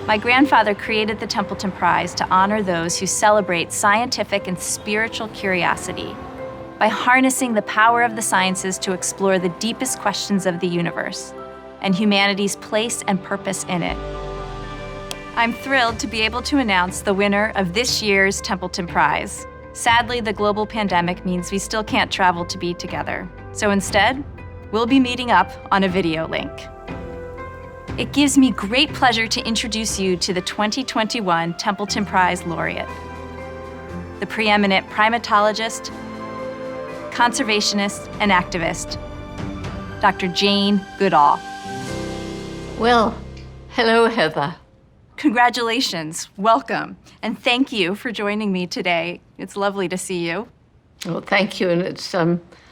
My grandfather created the Templeton Prize to honor those who celebrate scientific and spiritual curiosity by harnessing the power of the sciences to explore the deepest questions of the universe and humanity's place and purpose in it. I'm thrilled to be able to announce the winner of this year's Templeton Prize. Sadly, the global pandemic means we still can't travel to be together. So instead, we'll be meeting up on a video link. It gives me great pleasure to introduce you to the 2021 Templeton Prize Laureate, the preeminent primatologist, conservationist, and activist, Dr. Jane Goodall. Well, hello, Heather. Congratulations, welcome, and thank you for joining me today. It's lovely to see you. Well, thank you, and it's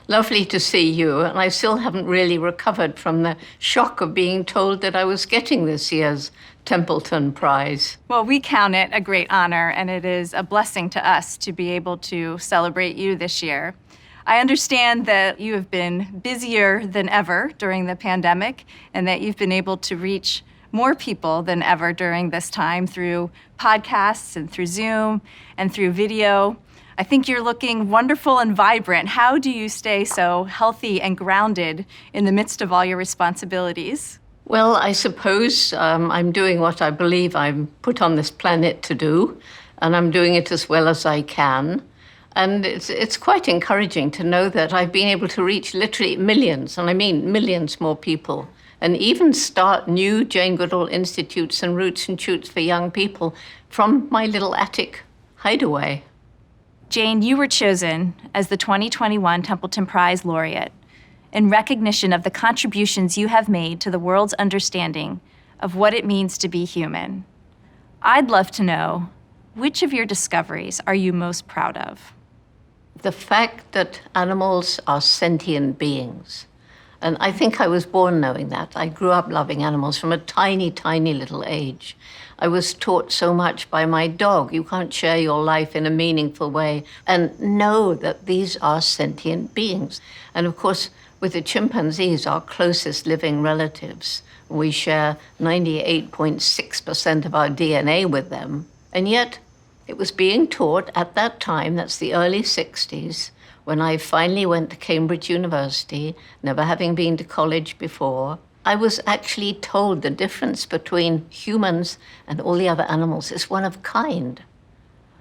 lovely to see you. And I still haven't really recovered from the shock of being told that I was getting this year's Templeton Prize. Well, we count it a great honor, and it is a blessing to us to be able to celebrate you this year. I understand that you have been busier than ever during the pandemic, and that you've been able to reach more people than ever during this time through podcasts and through Zoom and through video. I think you're looking wonderful and vibrant. How do you stay so healthy and grounded in the midst of all your responsibilities? Well, I suppose I'm doing what I believe I'm put on this planet to do, and I'm doing it as well as I can. And it's quite encouraging to know that I've been able to reach literally millions, and I mean millions more people, and even start new Jane Goodall institutes and roots and shoots for young people from my little attic hideaway. Jane, you were chosen as the 2021 Templeton Prize Laureate in recognition of the contributions you have made to the world's understanding of what it means to be human. I'd love to know, which of your discoveries are you most proud of? The fact that animals are sentient beings. And I think I was born knowing that. I grew up loving animals from a tiny, tiny little age. I was taught so much by my dog. You can't share your life in a meaningful way and know that these are sentient beings. And of course, with the chimpanzees, our closest living relatives, we share 98.6% of our DNA with them. And yet, it was being taught at that time, that's the early 60s, when I finally went to Cambridge University, never having been to college before. I was actually told the difference between humans and all the other animals is one of kind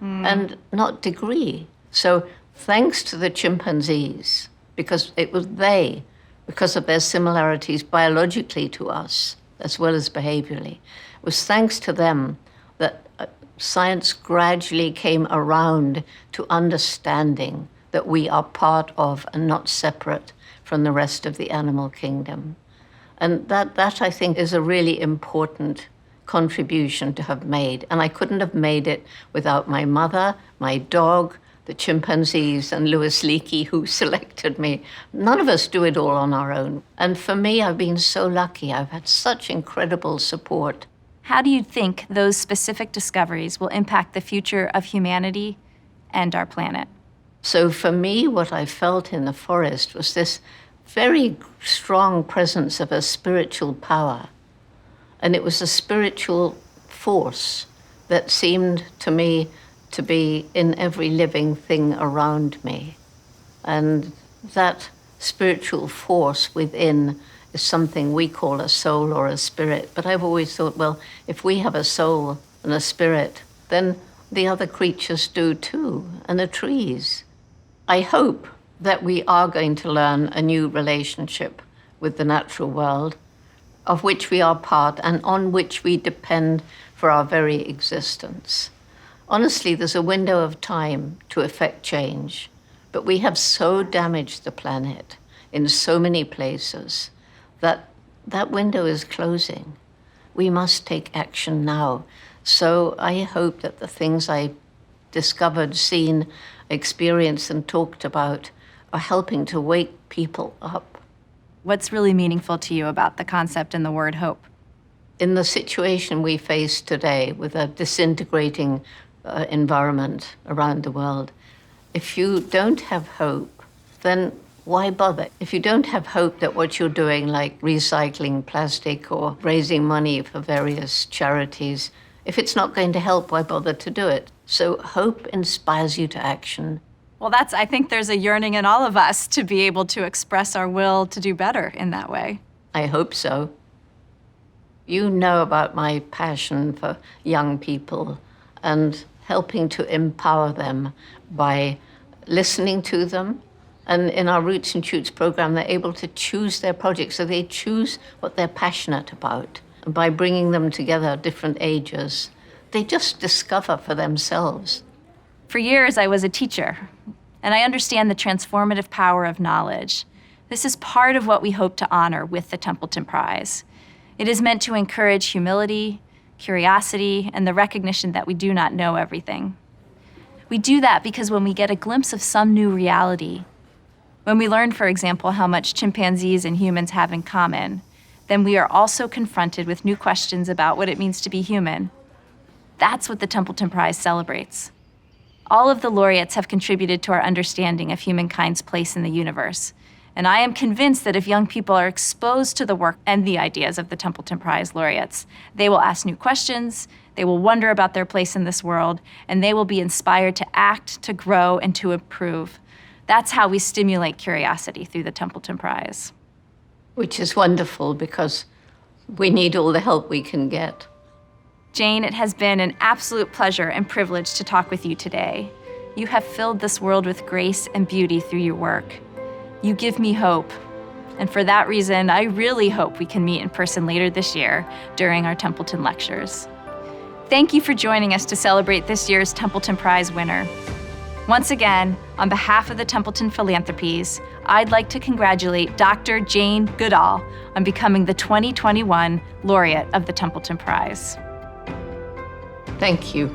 and not degree. So thanks to the chimpanzees, because it was they, because of their similarities biologically to us, as well as behaviorally, it was thanks to them that science gradually came around to understanding that we are part of and not separate from the rest of the animal kingdom. And that I think is a really important contribution to have made. And I couldn't have made it without my mother, my dog, the chimpanzees, and Louis Leakey, who selected me. None of us do it all on our own. And for me, I've been so lucky. I've had such incredible support. How do you think those specific discoveries will impact the future of humanity and our planet? So for me, what I felt in the forest was this very strong presence of a spiritual power. And it was a spiritual force that seemed to me to be in every living thing around me. And that spiritual force within is something we call a soul or a spirit. But I've always thought, well, if we have a soul and a spirit, then the other creatures do too, and the trees. I hope that we are going to learn a new relationship with the natural world, of which we are part and on which we depend for our very existence. Honestly, there's a window of time to effect change, but we have so damaged the planet in so many places that that window is closing. We must take action now. So I hope that the things I discovered, seen, experienced, and talked about are helping to wake people up. What's really meaningful to you about the concept and the word hope? In the situation we face today with a disintegrating environment around the world, if you don't have hope, then Why bother? If you don't have hope that what you're doing, like recycling plastic or raising money for various charities, if it's not going to help, why bother to do it? So hope inspires you to action. Well, I think there's a yearning in all of us to be able to express our will to do better in that way. I hope so. You know about my passion for young people and helping to empower them by listening to them. And in our Roots and Shoots program, they're able to choose their projects. So they choose what they're passionate about. And by bringing them together at different ages, they just discover for themselves. For years, I was a teacher, and I understand the transformative power of knowledge. This is part of what we hope to honor with the Templeton Prize. It is meant to encourage humility, curiosity, and the recognition that we do not know everything. We do that because when we get a glimpse of some new reality, when we learn, for example, how much chimpanzees and humans have in common, then we are also confronted with new questions about what it means to be human. That's what the Templeton Prize celebrates. All of the laureates have contributed to our understanding of humankind's place in the universe. And I am convinced that if young people are exposed to the work and the ideas of the Templeton Prize laureates, they will ask new questions, they will wonder about their place in this world, and they will be inspired to act, to grow, and to improve. That's how we stimulate curiosity through the Templeton Prize. Which is wonderful because we need all the help we can get. Jane, it has been an absolute pleasure and privilege to talk with you today. You have filled this world with grace and beauty through your work. You give me hope. And for that reason, I really hope we can meet in person later this year during our Templeton Lectures. Thank you for joining us to celebrate this year's Templeton Prize winner. Once again, on behalf of the Templeton Philanthropies, I'd like to congratulate Dr. Jane Goodall on becoming the 2021 laureate of the Templeton Prize. Thank you.